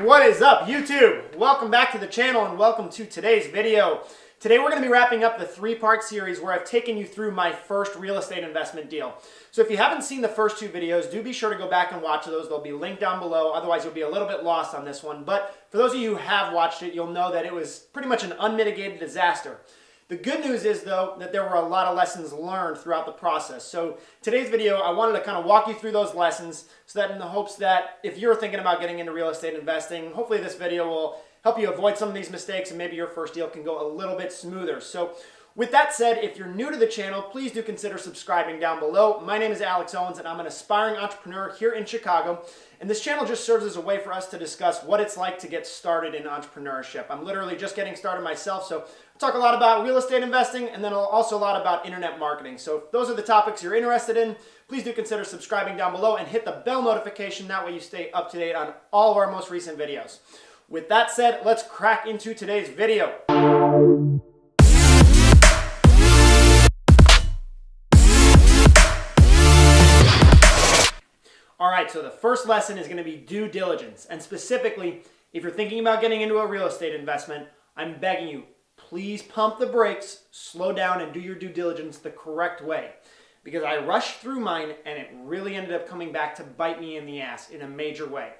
What is up, YouTube? Welcome back to the channel and welcome to today's video. Today we're going to be wrapping up the three-part series where I've taken you through my first real estate investment deal. So if you haven't seen the first two videos, do be sure to go back and watch those. They'll be linked down below. Otherwise, you'll be a little bit lost on this one. But for those of you who have watched it, you'll know that it was pretty much an unmitigated disaster. The good news is, though, that there were a lot of lessons learned throughout the process. So today's video, I wanted to kind of walk you through those lessons so that in the hopes that if you're thinking about getting into real estate investing, hopefully this video will help you avoid some of these mistakes and maybe your first deal can go a little bit smoother. So with that said, if you're new to the channel, please do consider subscribing down below. My name is Alex Owens and I'm an aspiring entrepreneur here in Chicago. And this channel just serves as a way for us to discuss what it's like to get started in entrepreneurship. I'm literally just getting started myself, so I'll talk a lot about real estate investing and then also a lot about internet marketing. So if those are the topics you're interested in, please do consider subscribing down below and hit the bell notification. That way you stay up to date on all of our most recent videos. With that said, let's crack into today's video. All right, so the first lesson is going to be due diligence. And specifically, if you're thinking about getting into a real estate investment, I'm begging you, please pump the brakes, slow down, and do your due diligence the correct way. Because I rushed through mine, and it really ended up coming back to bite me in the ass in a major way.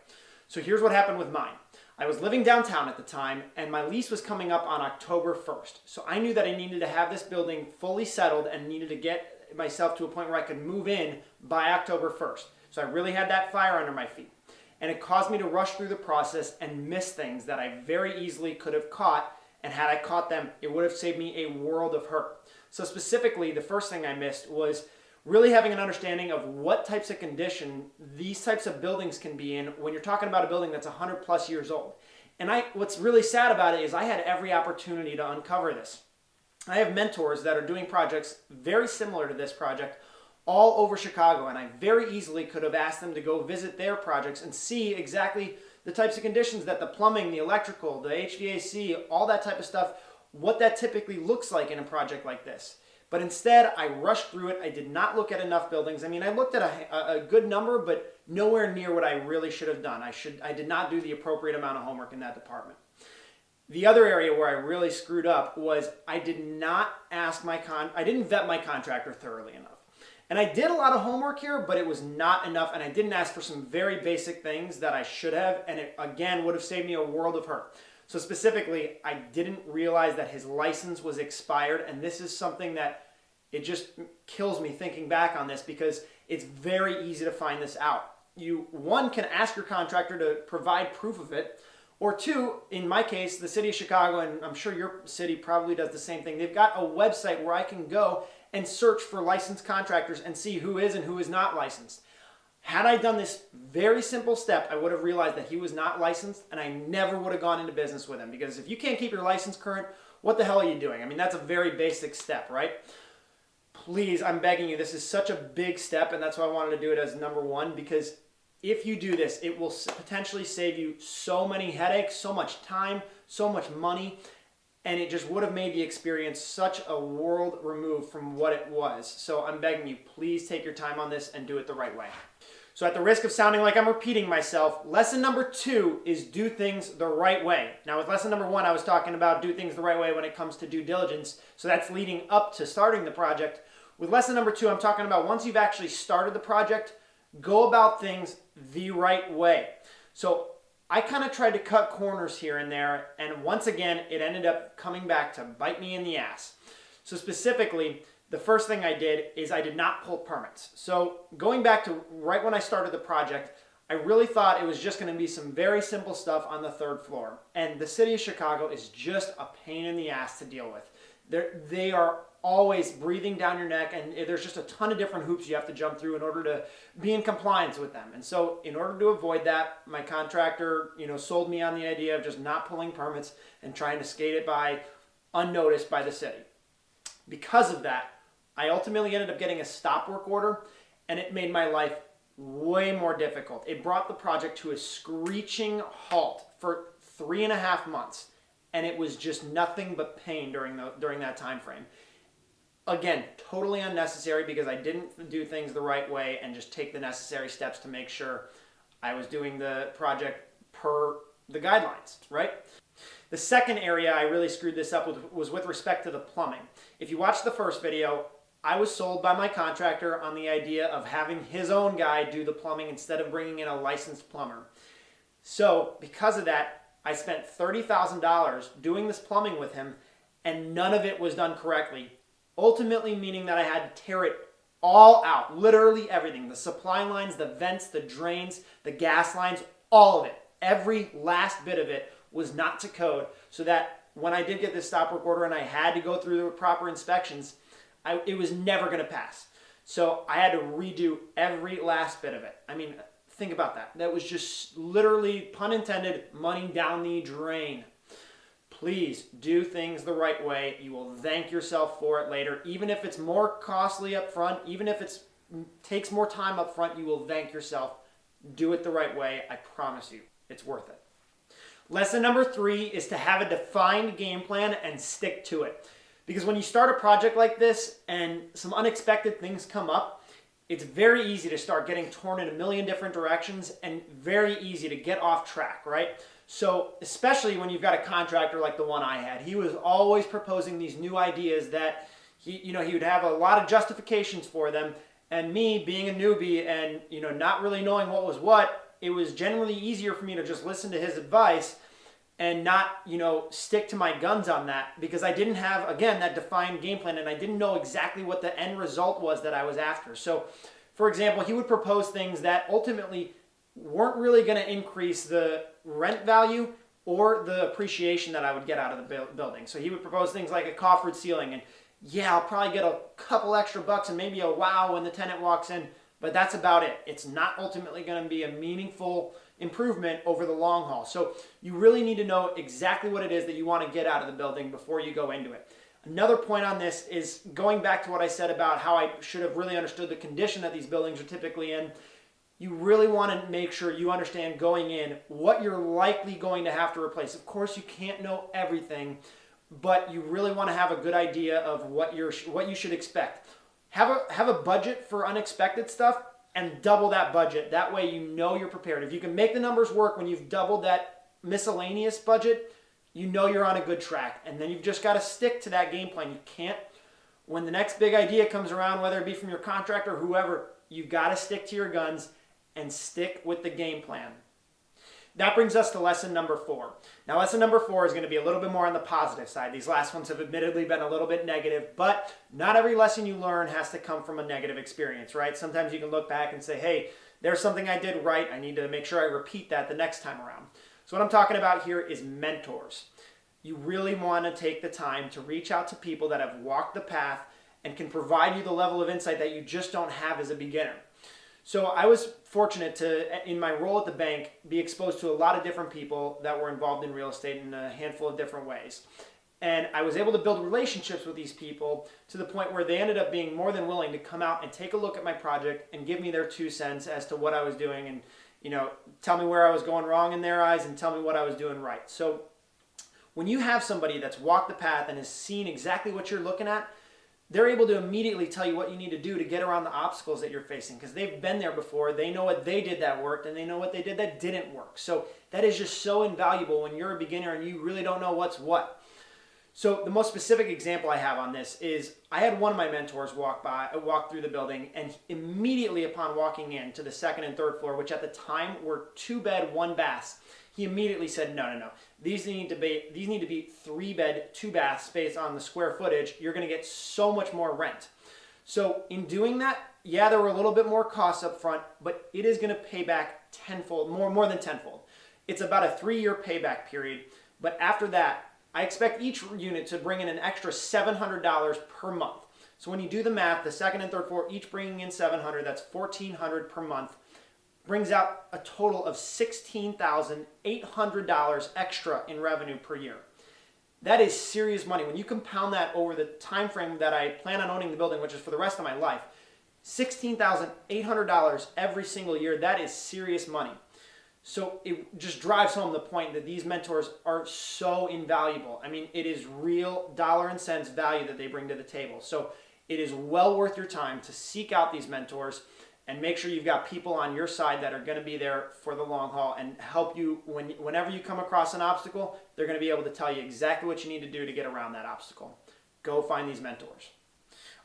So here's what happened with mine. I was living downtown at the time, and my lease was coming up on October 1st. So I knew that I needed to have this building fully settled and needed to get myself to a point where I could move in by October 1st. So I really had that fire under my feet. And it caused me to rush through the process and miss things that I very easily could have caught. And had I caught them, it would have saved me a world of hurt. So specifically, the first thing I missed was really having an understanding of what types of condition these types of buildings can be in when you're talking about a building that's 100 plus years old. And what's really sad about it is I had every opportunity to uncover this. I have mentors that are doing projects very similar to this project all over Chicago, and I very easily could have asked them to go visit their projects and see exactly the types of conditions that the plumbing, the electrical, the HVAC, all that type of stuff, what that typically looks like in a project like this. But instead, I rushed through it. I did not look at enough buildings. I mean, I looked at a good number, but nowhere near what I really should have done. I did not do the appropriate amount of homework in that department. The other area where I really screwed up was I didn't vet my contractor thoroughly enough. And I did a lot of homework here, but it was not enough, and I didn't ask for some very basic things that I should have, and it, again, would have saved me a world of hurt. So specifically, I didn't realize that his license was expired, and this is something that it just kills me thinking back on this because it's very easy to find this out. You, one, can ask your contractor to provide proof of it, or two, in my case, the city of Chicago, and I'm sure your city probably does the same thing, they've got a website where I can go and search for licensed contractors and see who is and who is not licensed. Had I done this very simple step, I would have realized that he was not licensed and I never would have gone into business with him, because if you can't keep your license current, what the hell are you doing? I mean, that's a very basic step, right? Please, I'm begging you, this is such a big step, and that's why I wanted to do it as number one, because if you do this, it will potentially save you so many headaches, so much time, so much money, and it just would have made the experience such a world removed from what it was. So I'm begging you, please take your time on this and do it the right way. So at the risk of sounding like I'm repeating myself, lesson number 2 is do things the right way. Now with lesson number 1, I was talking about do things the right way when it comes to due diligence. So that's leading up to starting the project. With lesson number 2, I'm talking about once you've actually started the project, go about things the right way. So I kind of tried to cut corners here and there, and once again, it ended up coming back to bite me in the ass. So specifically, the first thing I did is I did not pull permits. So going back to right when I started the project, I really thought it was just going to be some very simple stuff on the 3rd floor. And the city of Chicago is just a pain in the ass to deal with. They are always breathing down your neck, and there's just a ton of different hoops you have to jump through in order to be in compliance with them. And so in order to avoid that, my contractor, sold me on the idea of just not pulling permits and trying to skate it by unnoticed by the city. Because of that, I ultimately ended up getting a stop work order, and it made my life way more difficult. It brought the project to a screeching halt for 3.5 months, and it was just nothing but pain during that time frame. Again, totally unnecessary because I didn't do things the right way and just take the necessary steps to make sure I was doing the project per the guidelines, right? The second area I really screwed this up with was with respect to the plumbing. If you watched the first video, I was sold by my contractor on the idea of having his own guy do the plumbing instead of bringing in a licensed plumber. So because of that, I spent $30,000 doing this plumbing with him, and none of it was done correctly. Ultimately meaning that I had to tear it all out, literally everything. The supply lines, the vents, the drains, the gas lines, all of it. Every last bit of it was not to code, so that when I did get this stop work order and I had to go through the proper inspections, it was never going to pass. So I had to redo every last bit of it. I mean, think about that. That was just literally, pun intended, money down the drain. Please do things the right way. You will thank yourself for it later. Even if it's more costly up front, even if it takes more time up front, you will thank yourself. Do it the right way. I promise you, it's worth it. Lesson number 3 is to have a defined game plan and stick to it. Because when you start a project like this and some unexpected things come up, it's very easy to start getting torn in a million different directions and very easy to get off track, right? So especially when you've got a contractor like the one I had, he was always proposing these new ideas that he would have a lot of justifications for them. And me being a newbie and not really knowing what was what, it was generally easier for me to just listen to his advice and not stick to my guns on that, because I didn't have, again, that defined game plan, and I didn't know exactly what the end result was that I was after. So for example, he would propose things that ultimately weren't really going to increase the rent value or the appreciation that I would get out of the building. So he would propose things like a coffered ceiling, and yeah, I'll probably get a couple extra bucks and maybe a wow when the tenant walks in, but that's about it. It's not ultimately going to be a meaningful improvement over the long haul. So you really need to know exactly what it is that you want to get out of the building before you go into it. Another point on this is going back to what I said about how I should have really understood the condition that these buildings are typically in. You really want to make sure you understand going in what you're likely going to have to replace. Of course, you can't know everything, but you really want to have a good idea of what you should expect. Have a budget for unexpected stuff and double that budget. That way you know you're prepared. If you can make the numbers work when you've doubled that miscellaneous budget, you know you're on a good track. And then you've just got to stick to that game plan. You can't, when the next big idea comes around, whether it be from your contractor or whoever, you've got to stick to your guns and stick with the game plan. That brings us to lesson number 4. Now, lesson number 4 is going to be a little bit more on the positive side. These last ones have admittedly been a little bit negative, but not every lesson you learn has to come from a negative experience, right? Sometimes you can look back and say, hey, there's something I did right. I need to make sure I repeat that the next time around. So what I'm talking about here is mentors. You really want to take the time to reach out to people that have walked the path and can provide you the level of insight that you just don't have as a beginner. So I was fortunate to, in my role at the bank, be exposed to a lot of different people that were involved in real estate in a handful of different ways. And I was able to build relationships with these people to the point where they ended up being more than willing to come out and take a look at my project and give me their 2 cents as to what I was doing and, tell me where I was going wrong in their eyes and tell me what I was doing right. So when you have somebody that's walked the path and has seen exactly what you're looking at, they're able to immediately tell you what you need to do to get around the obstacles that you're facing, because they've been there before. They know what they did that worked, and they know what they did that didn't work. So that is just so invaluable when you're a beginner and you really don't know what's what. So the most specific example I have on this is I had one of my mentors walk through the building, and immediately upon walking in to the 2nd and 3rd floor, which at the time were 2-bed, 1-bath, he immediately said, no. These need to be 3-bed, 2-bath space on the square footage. You're going to get so much more rent. So in doing that, yeah, there were a little bit more costs up front, but it is going to pay back tenfold, more than tenfold. It's about a 3-year payback period. But after that, I expect each unit to bring in an extra $700 per month. So when you do the math, the 2nd and 3rd floor each bringing in $700, that's $1,400 per month. Brings out a total of $16,800 extra in revenue per year. That is serious money. When you compound that over the time frame that I plan on owning the building, which is for the rest of my life, $16,800 every single year, that is serious money. So it just drives home the point that these mentors are so invaluable. I mean, it is real dollar and cents value that they bring to the table. So it is well worth your time to seek out these mentors and make sure you've got people on your side that are going to be there for the long haul and help you whenever you come across an obstacle. They're going to be able to tell you exactly what you need to do to get around that obstacle. Go find these mentors.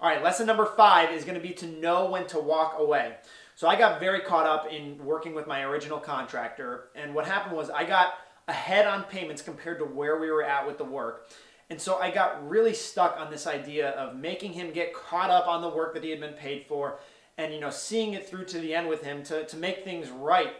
All right, lesson number 5 is going to be to know when to walk away. So I got very caught up in working with my original contractor, and what happened was I got ahead on payments compared to where we were at with the work. And so I got really stuck on this idea of making him get caught up on the work that he had been paid for, and seeing it through to the end with him to make things right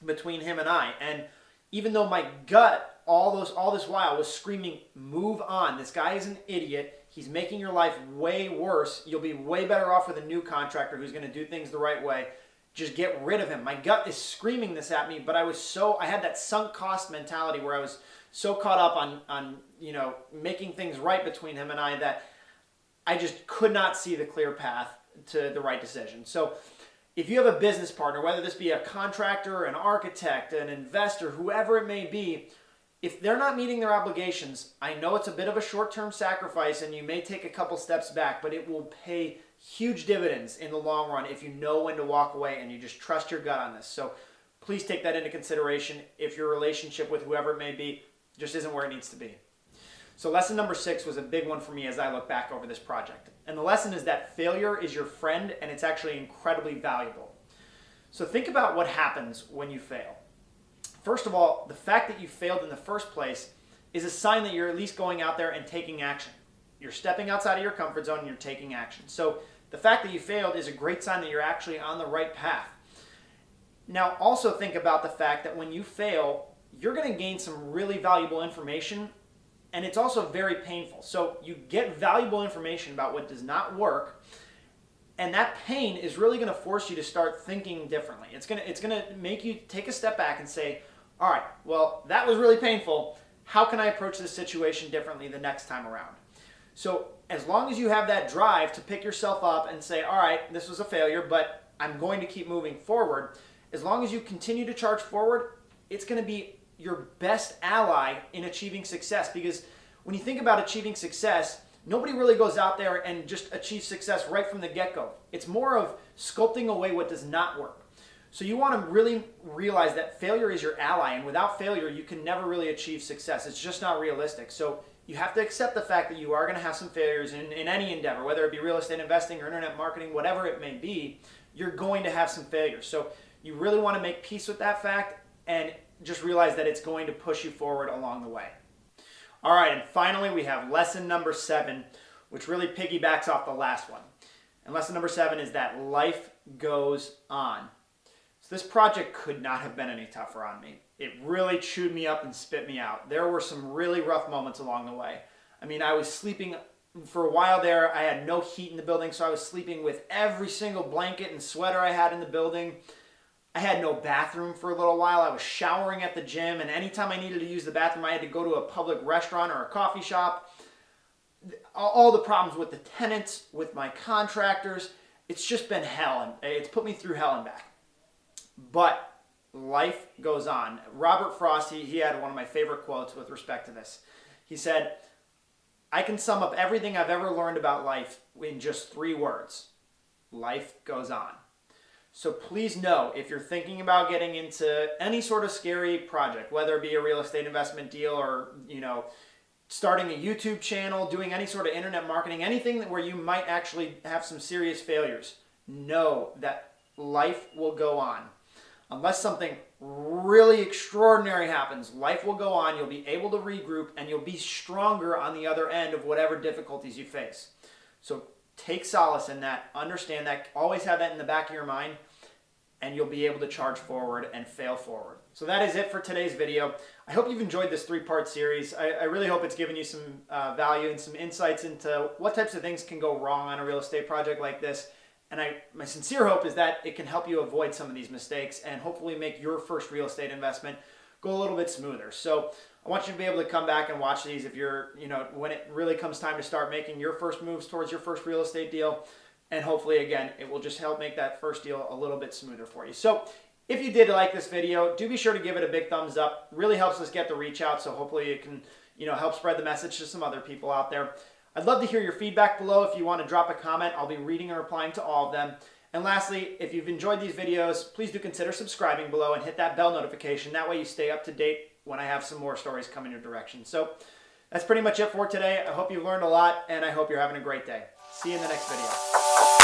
between him and I. And even though my gut all this while was screaming, move on, this guy is an idiot, he's making your life way worse, you'll be way better off with a new contractor who's going to do things the right way, just get rid of him. My gut is screaming this at me, but I had that sunk cost mentality where I was so caught up on making things right between him and I that I just could not see the clear path to the right decision. So if you have a business partner, whether this be a contractor, an architect, an investor, whoever it may be, if they're not meeting their obligations, I know it's a bit of a short-term sacrifice and you may take a couple steps back, but it will pay huge dividends in the long run if you know when to walk away and you just trust your gut on this. So please take that into consideration if your relationship with whoever it may be just isn't where it needs to be. So lesson number 6 was a big one for me as I look back over this project. And the lesson is that failure is your friend and it's actually incredibly valuable. So think about what happens when you fail. First of all, the fact that you failed in the first place is a sign that you're at least going out there and taking action. You're stepping outside of your comfort zone and you're taking action. So the fact that you failed is a great sign that you're actually on the right path. Now also think about the fact that when you fail, you're going to gain some really valuable information, and it's also very painful. So you get valuable information about what does not work, and that pain is really going to force you to start thinking differently. It's going to make you take a step back and say, all right, well, that was really painful. How can I approach this situation differently the next time around? So as long as you have that drive to pick yourself up and say, all right, this was a failure, but I'm going to keep moving forward, as long as you continue to charge forward, it's going to be your best ally in achieving success. Because when you think about achieving success, nobody really goes out there and just achieves success right from the get-go. It's more of sculpting away what does not work. So you want to really realize that failure is your ally, and without failure, you can never really achieve success. It's just not realistic. So you have to accept the fact that you are going to have some failures in any endeavor, whether it be real estate investing or internet marketing, whatever it may be, you're going to have some failures. So you really want to make peace with that fact and just realize that it's going to push you forward along the way. All right, and finally we have lesson number 7, which really piggybacks off the last one. And lesson number 7 is that life goes on. So this project could not have been any tougher on me. It really chewed me up and spit me out. There were some really rough moments along the way. I mean, I was sleeping for a while there. I had no heat in the building, so I was sleeping with every single blanket and sweater I had in the building. I had no bathroom for a little while. I was showering at the gym, and anytime I needed to use the bathroom, I had to go to a public restaurant or a coffee shop. All the problems with the tenants, with my contractors, it's just been hell, and it's put me through hell and back. But life goes on. Robert Frost, he had one of my favorite quotes with respect to this. He said, I can sum up everything I've ever learned about life in just 3 words. Life goes on. So please know, if you're thinking about getting into any sort of scary project, whether it be a real estate investment deal or, starting a YouTube channel, doing any sort of internet marketing, anything where you might actually have some serious failures, know that life will go on. Unless something really extraordinary happens, life will go on, you'll be able to regroup, and you'll be stronger on the other end of whatever difficulties you face. So take solace in that, understand that, always have that in the back of your mind, and you'll be able to charge forward and fail forward. So that is it for today's video. I hope you've enjoyed this 3-part series. I really hope it's given you some value and some insights into what types of things can go wrong on a real estate project like this. And my sincere hope is that it can help you avoid some of these mistakes and hopefully make your first real estate investment go a little bit smoother. So I want you to be able to come back and watch these if you're, when it really comes time to start making your first moves towards your first real estate deal. And hopefully, again, it will just help make that first deal a little bit smoother for you. So if you did like this video, do be sure to give it a big thumbs up. It really helps us get the reach out. So hopefully it can, help spread the message to some other people out there. I'd love to hear your feedback below. If you want to drop a comment, I'll be reading and replying to all of them. And lastly, if you've enjoyed these videos, please do consider subscribing below and hit that bell notification. That way you stay up to date when I have some more stories coming your direction. So that's pretty much it for today. I hope you've learned a lot, and I hope you're having a great day. See you in the next video.